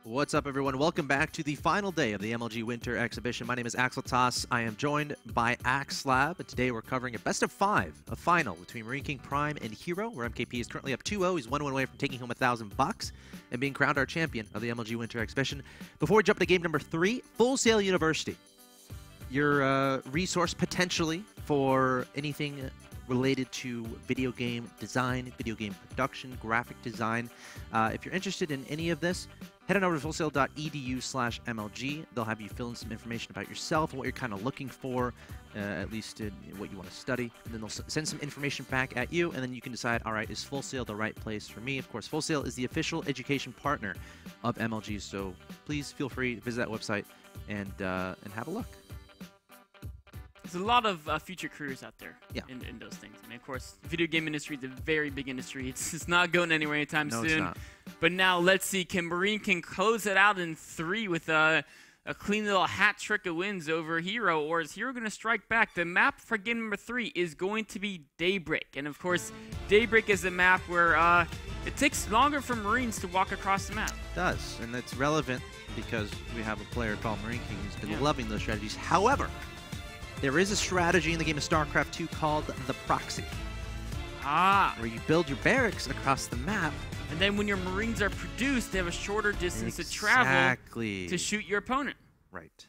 What's up, everyone? Welcome back to the final day of the MLG Winter Exhibition. My name is axeltoss. I am joined by axslav, and today we're covering a best-of-5, a final between MarineKing Prime and herO, where MKP is currently up 2-0. He's 1-1 away from taking home $1,000 and being crowned our champion of the MLG Winter Exhibition. Before we jump into game number 3, Full Sail University. Your resource potentially for anything related to video game design, video game production, graphic design. If you're interested in any of this, head on over to fullsail.edu/MLG. They'll have you fill in some information about yourself and what you're kind of looking for, at least in what you want to study. And then they'll send some information back at you, and then you can decide, all right, is Full Sail the right place for me? Of course, Full Sail is the official education partner of MLG, so please feel free to visit that website and have a look. There's a lot of future careers out there in those things. I mean, of course, video game industry is a very big industry. It's not going anywhere anytime soon. It's not. But now let's see, can MarineKing close it out in 3 with a clean little hat trick of wins over herO, or is herO going to strike back? The map for game number 3 is going to be Daybreak. And of course, Daybreak is a map where it takes longer for Marines to walk across the map. It does, and it's relevant because we have a player called MarineKing who's been loving those strategies. However, there is a strategy in the game of StarCraft 2 called the proxy. Where you build your barracks across the map. And then when your Marines are produced, they have a shorter distance to travel to shoot your opponent. Right.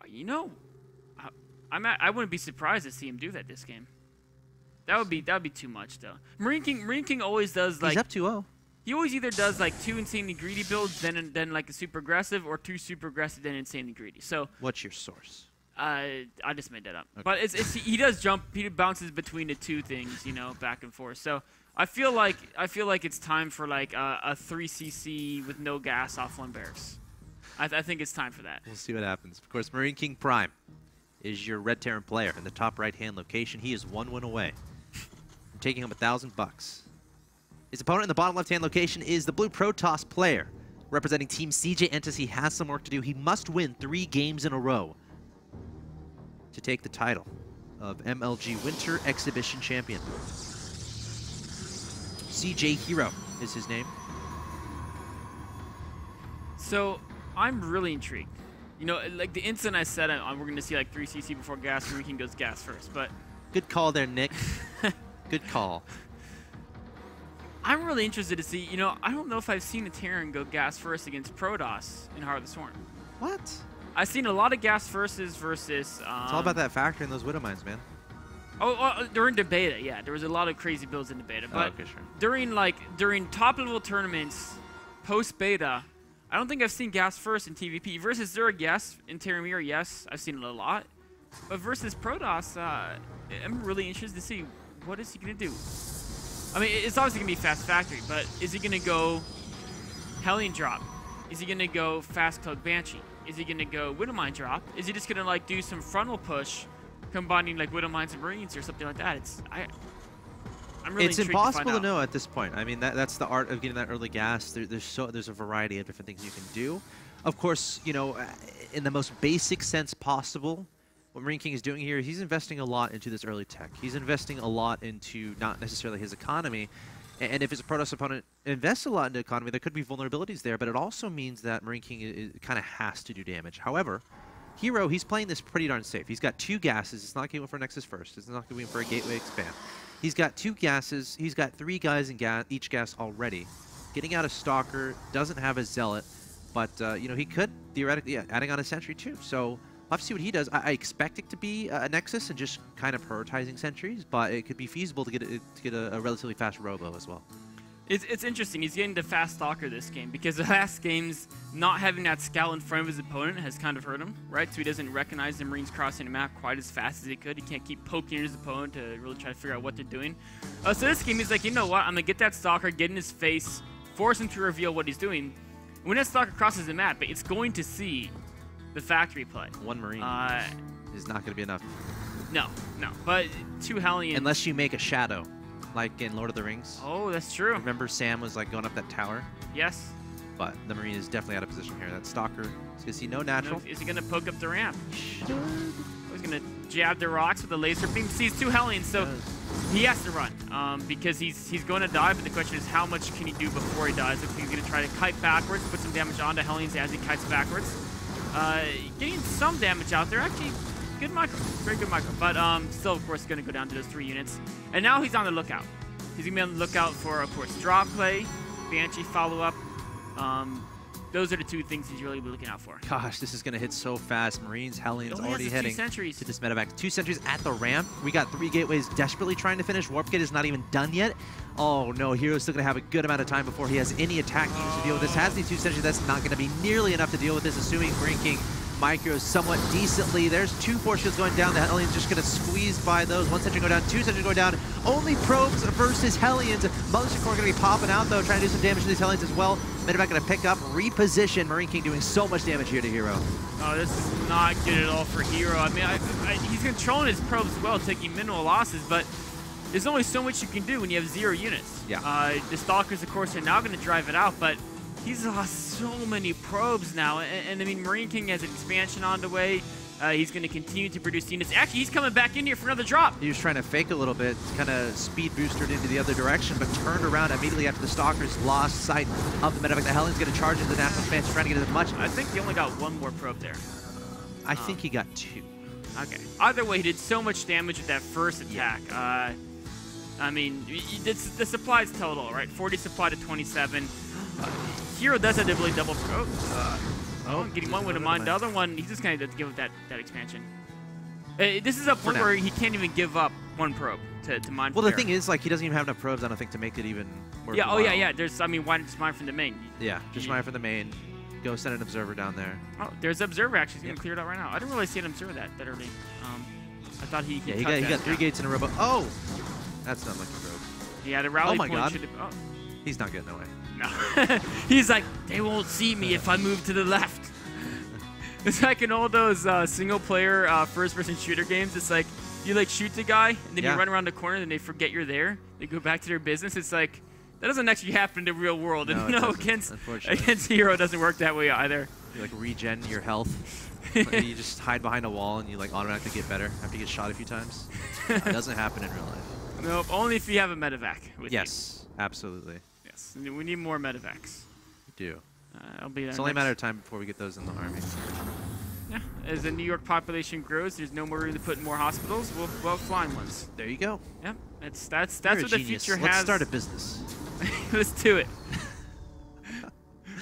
You know, I wouldn't be surprised to see him do that this game. That would be too much though. MarineKing always does like. He's up 2-0. He always either does like 2 insanely greedy builds, then like a super aggressive, or 2 super aggressive, then insanely greedy. So. What's your source? I just made that up. Okay. But he does jump. He bounces between the 2 things, you know, back and forth. So I feel like it's time for like a 3cc with no gas off 1 barracks. I think it's time for that. We'll see what happens. Of course, MarineKing Prime is your Red Terran player in the top right-hand location. He is 1 win away from taking home $1,000. His opponent in the bottom left-hand location is the blue Protoss player representing Team CJ Entis. He has some work to do. He must win 3 games in a row to take the title of MLG Winter Exhibition Champion. CJ herO is his name. So I'm really intrigued. You know, like the instant I said we're going to see like 3cc before gas, MarineKing goes gas first. But good call there, Nick. Good call. I'm really interested to see, you know, I don't know if I've seen a Terran go gas first against Protoss in Heart of the Swarm. What? I've seen a lot of gas versus. It's all about that factor in those Widow Mines, man. During the beta, yeah, there was a lot of crazy builds in the beta. But okay, sure. during top level tournaments, post beta, I don't think I've seen gas first in TVP. Versus Zerg, yes. In Terramir, yes, I've seen it a lot. But versus Protoss, I'm really interested to see what is he gonna do. I mean, it's obviously gonna be fast factory, but is he gonna go Hellion drop? Is he gonna go fast cloak Banshee? Is he gonna go Widow Mine drop? Is he just gonna like do some frontal push, combining like Widow Mines and Marines or something like that? I'm really it's impossible to know at this point. I mean, that's the art of getting that early gas. There's a variety of different things you can do. Of course, you know, in the most basic sense possible, what MarineKing is doing here, he's investing a lot into this early tech. He's investing a lot into not necessarily his economy. And if his Protoss opponent invests a lot into economy, there could be vulnerabilities there, but it also means that MarineKing kind of has to do damage. However, herO, he's playing this pretty darn safe. He's got 2 gases. It's not going for Nexus first. It's not going for a Gateway expand. He's got 2 gases. He's got 3 guys in each gas already. Getting out a Stalker, doesn't have a Zealot, but you know, he could theoretically, adding on a Sentry too. So I'll have to see what he does. I expect it to be a Nexus and just kind of prioritizing sentries, but it could be feasible to get a relatively fast robo as well. It's interesting. He's getting the fast Stalker this game because the last games, not having that scout in front of his opponent has kind of hurt him, right? So he doesn't recognize the Marines crossing the map quite as fast as he could. He can't keep poking his opponent to really try to figure out what they're doing. So this game, he's like, you know what? I'm going to get that Stalker, get in his face, force him to reveal what he's doing. When that Stalker crosses the map, it's going to see the factory play. 1 Marine is not going to be enough. No. But 2 Hellions. Unless you make a Shadow, like in Lord of the Rings. Oh, that's true. Remember Sam was like going up that tower? Yes. But the Marine is definitely out of position here. That Stalker is going to see no natural. Is he going to poke up the ramp? He's going to jab the rocks with a laser beam. Sees 2 Hellions, so he has to run because he's going to die, but the question is how much can he do before he dies? If he's going to try to kite backwards, put some damage onto Hellions as he kites backwards. Getting some damage out there, actually good micro, very good micro, but still of course going to go down to those 3 units. And now he's on the lookout. He's going to be on the lookout for, of course, drop play, Banshee follow-up. Those are the 2 things he's really looking out for. Gosh, this is going to hit so fast. Marines, Hellions already heading 2 sentries. to this medevac. 2 sentries at the ramp. We got 3 gateways desperately trying to finish. Warp gate is not even done yet. Oh no, hero's still going to have a good amount of time before he has any attack units to deal with this. Has these 2 sentries, that's not going to be nearly enough to deal with this, assuming MarineKing micros somewhat decently. There's 2 force shields going down. The Hellions just going to squeeze by those. 1 sentry go down, 2 sentries go down. Only probes versus Hellions. Mothership Core going to be popping out though, trying to do some damage to these Hellions as well. Medevac going to pick up, reposition. MarineKing doing so much damage here to herO. Oh, this is not good at all for herO. I mean, he's controlling his probes well, taking minimal losses, but there's only so much you can do when you have 0 units. Yeah. The Stalkers, of course, are now going to drive it out, but he's lost so many probes now. And I mean, MarineKing has an expansion on the way. He's going to continue to produce units. Actually, he's coming back in here for another drop. He was trying to fake a little bit, kind of speed boosted into the other direction, but turned around immediately after the Stalkers lost sight of the medevac. The Hellions going to charge into the national expansion, trying to get as much. I think he only got 1 more probe there. I think he got 2. Okay. Either way, he did so much damage with that first attack. I mean, the supplies tell it all, right? 40 supply to 27. herO does have the ability to double probe. Getting 1 wouldn't mind. The other one, he's just going to give up that expansion. This is a point where he can't even give up 1 probe to mine. Well, the thing is, like, he doesn't even have enough probes, I don't think, to make it even worth Yeah, the while. yeah. There's, I mean, why not just mine from the main? Yeah, just mine from the main. Go send an observer down there. Oh, there's an observer actually. He's going to clear it out right now. I didn't really see an observer that early. I thought he Yeah, he got 3 gates in a row. But, oh! That's not looking probe. Yeah, the rally my point God. should have... Oh. He's not getting away. No. He's like, they won't see me if I move to the left. It's like in all those single-player first-person shooter games. It's like you like shoot the guy, and then you run around the corner, and they forget you're there. They go back to their business. It's like that doesn't actually happen in the real world. No, and no, against herO, it doesn't work that way either. You like regen your health. You just hide behind a wall, and you like automatically get better after you get shot a few times. It doesn't happen in real life. Nope, only if you have a medevac with you. Yes, absolutely. Yes, we need more medevacs. We do. I'll be there. It's only a matter of time before we get those in the army. Yeah, as the New York population grows, there's no more room to put in more hospitals. We'll flying ones. There you go. Yep, that's what the future has. Let's start a business. Let's do it.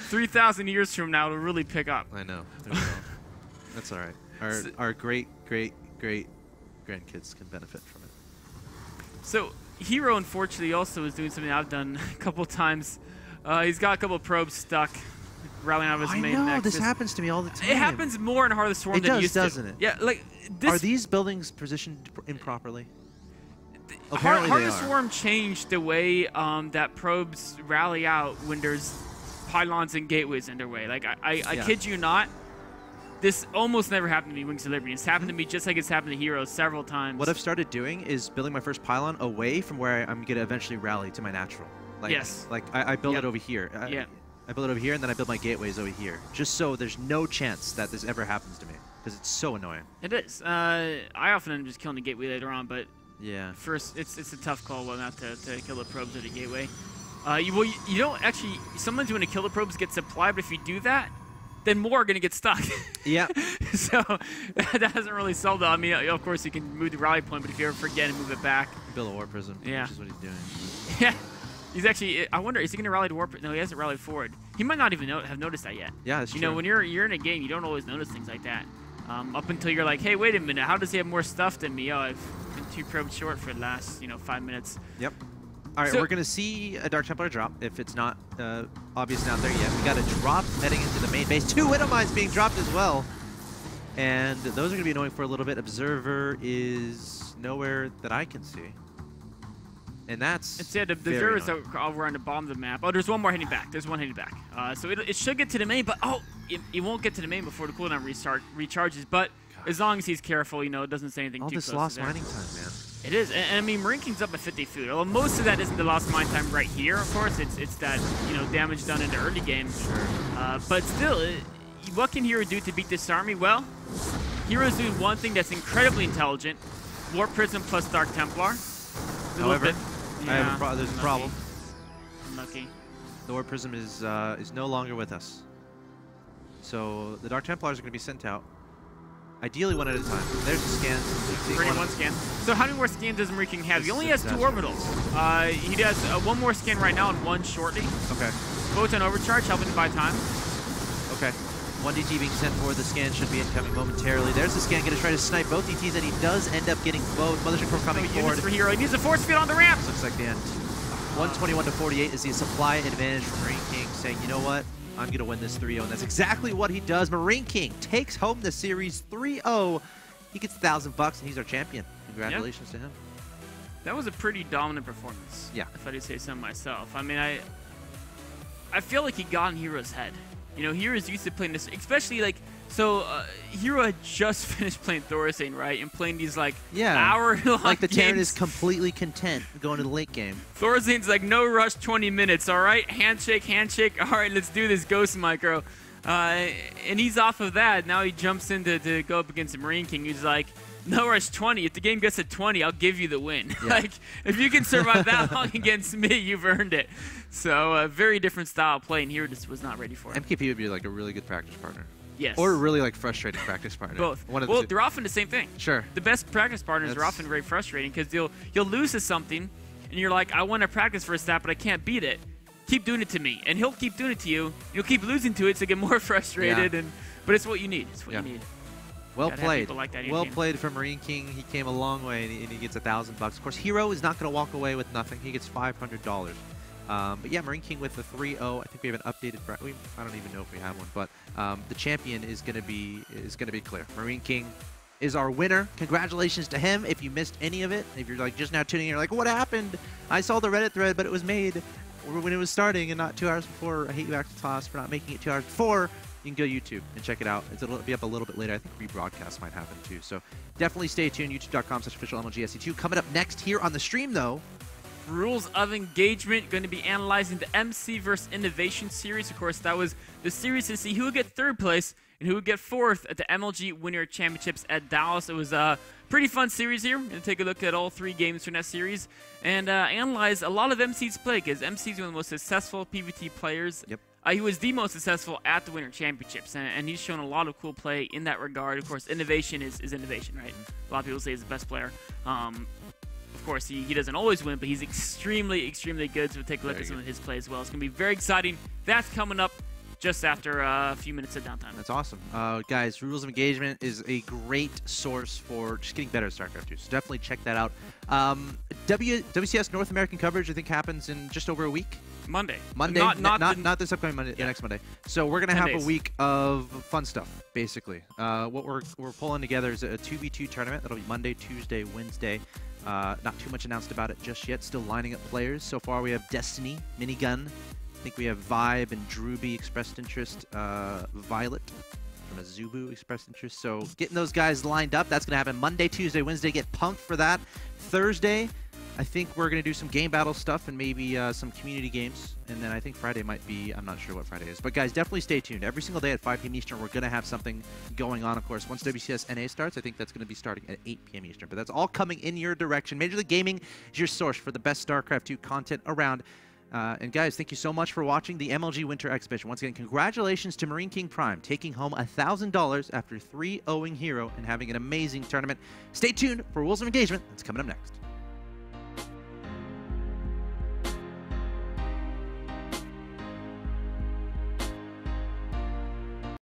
3,000 years from now, it'll really pick up. I know. That's all right. Our great grandkids can benefit from it. So herO, unfortunately, also is doing something I've done a couple times. He's got a couple of probes stuck, rallying out of his main nexus. This happens to me all the time. It happens more in Heart of the Swarm than it used to. Doesn't it? Yeah, like this. Are these buildings positioned improperly? Heart Apparently of the Swarm changed the way that probes rally out when there's pylons and gateways in their way. Like I kid you not. This almost never happened to me, Wings of Liberty. It's happened to me just like it's happened to herO several times. What I've started doing is building my first pylon away from where I'm going to eventually rally to my natural. Like, yes. Like I build it over here. I build it over here, and then I build my gateways over here, just so there's no chance that this ever happens to me, because it's so annoying. It is. I often end up just killing the gateway later on, but yeah, first it's a tough call whether or not to kill the probes at the gateway. You don't actually. Sometimes you want to kill the probes, get supply, but if you do that, then more are going to get stuck. Yeah. So that doesn't really solve it. I mean, of course, you can move the rally point, but if you ever forget and move it back. Build a war prism, which is what he's doing. Yeah. He's actually, I wonder, is he going to rally to warp? No, he hasn't rallied forward. He might not even have noticed that yet. Yeah, that's true. You know, when you're in a game, you don't always notice things like that. Up until you're like, hey, wait a minute, how does he have more stuff than me? Oh, I've been 2 probes short for the last, 5 minutes. Yep. All right, we're going to see a Dark Templar drop if it's not obvious out there yet. We got a drop heading into the main base. 2 Widow Mines being dropped as well. And those are going to be annoying for a little bit. Observer is nowhere that I can see. And that's the observers are over on the bottom of the map. Oh, there's one more heading back. There's one heading back. So it should get to the main, but it won't get to the main before the cooldown recharges. But as long as he's careful, it doesn't say anything too close to there. All this lost mining time, man. It is, and I mean, MarineKing's up at 50 food. Although most of that isn't the lost mine time right here, of course. It's that damage done in the early game. Sure. But still, what can herO do to beat this army? Well, herO's doing one thing that's incredibly intelligent: Warp Prism plus Dark Templar. However, Yeah, there's a problem. Unlucky. The War Prism is no longer with us. So the Dark Templars are going to be sent out. Ideally one at a time. There's a scan. Already one scan. So how many more scans does MarineKing have? He only has 2 orbitals. He does one more scan right now and 1 shortly. Okay. Photon overcharge, helping to buy time. Okay. 1 DT being sent for the scan should be incoming momentarily. There's the scan, going to try to snipe both DTs, and he does end up getting both. Mothership Core coming forward. For herO. He needs a force field on the ramp. Looks like the end. 121 to 48 is the supply advantage from MarineKing, saying, you know what? I'm going to win this 3-0, and that's exactly what he does. MarineKing takes home the series 3-0. He gets $1,000 and he's our champion. Congratulations to him. That was a pretty dominant performance. Yeah. If I did say so myself. I mean, I feel like he got in herO's head. You know, hero's used to playing this, especially like, so herO had just finished playing Thorstein, right? And playing these like hour-long like the Terran games. is completely content going to the late game. Thorstein's like, no rush, 20 minutes, all right? Handshake, handshake. All right, let's do this Ghost Micro. And he's off of that. Now he jumps in to go up against the MarineKing. He's like, no rush 20. If the game gets to 20, I'll give you the win. Yeah. Like, if you can survive that long against me, you've earned it. So a very different style of play, and here just was not ready for it. MKP would be like a really good practice partner. Yes. Or a really like frustrating practice partner. Both. One of Well, the two. they're often the same thing. Sure. The best practice partners are often very frustrating because you'll lose to something, and you're like, I want to practice for a stat, but I can't beat it. Keep doing it to me, and he'll keep doing it to you. You'll keep losing to it, so you get more frustrated. Yeah. But it's what you need. It's what you need. Well Gotta played. like that Well played from MarineKing. He came a long way, and he gets $1,000. Of course, herO is not going to walk away with nothing. He gets $500. But yeah, MarineKing with the 3-0. I think we have an updated. I don't even know if we have one, but the champion is going to be clear. MarineKing is our winner. Congratulations to him. If you missed any of it, if you're like just now tuning in, you're like, what happened? I saw the Reddit thread, but it was made when it was starting and not 2 hours before. I hate you, axeltoss, for not making it 2 hours before. You can go YouTube and check it out. It'll be up a little bit later. I think rebroadcast might happen too. So definitely stay tuned. YouTube.com/officialmlgsc2. Coming up next here on the stream, though. Rules of Engagement, going to be analyzing the MC versus Innovation series. Of course, that was the series to see who would get 3rd place and who would get 4th at the MLG Winter Championships at Dallas. It was a pretty fun series here. We're going to take a look at all 3 games from that series and analyze a lot of MC's play, because MC's one of the most successful PvT players. Yep. He was the most successful at the Winter Championships, and he's shown a lot of cool play in that regard. Of course, innovation is innovation, right? A lot of people say he's the best player. Of course, he doesn't always win, but he's extremely, extremely good, so we'll take a look at some of his play as well. It's going to be very exciting. That's coming up just after a few minutes of downtime. That's awesome. Guys, Rules of Engagement is a great source for just getting better at StarCraft 2, so definitely check that out. WCS North American coverage, I think, happens in just over a week. Monday. Not this upcoming Monday, the next Monday. So we're going to have days. a week of fun stuff, basically. What we're pulling together is a 2v2 tournament. That'll be Monday, Tuesday, Wednesday. Not too much announced about it just yet. Still lining up players. So far we have Destiny, Minigun. I think we have Vibe and Drewby expressed interest. Violet from Azubu expressed interest. So getting those guys lined up. That's going to happen Monday, Tuesday, Wednesday. Get pumped for that. Thursday, I think we're going to do some game battle stuff and maybe some community games. And then I think Friday might be, I'm not sure what Friday is. But guys, definitely stay tuned. Every single day at 5 p.m. Eastern, we're going to have something going on, of course. Once WCS NA starts, I think that's going to be starting at 8 p.m. Eastern. But that's all coming in your direction. Major League Gaming is your source for the best StarCraft 2 content around. And guys, thank you so much for watching the MLG Winter Exhibition. Once again, congratulations to MarineKing Prime, taking home $1,000 after 3-0ing herO and having an amazing tournament. Stay tuned for Rules of Engagement. That's coming up next.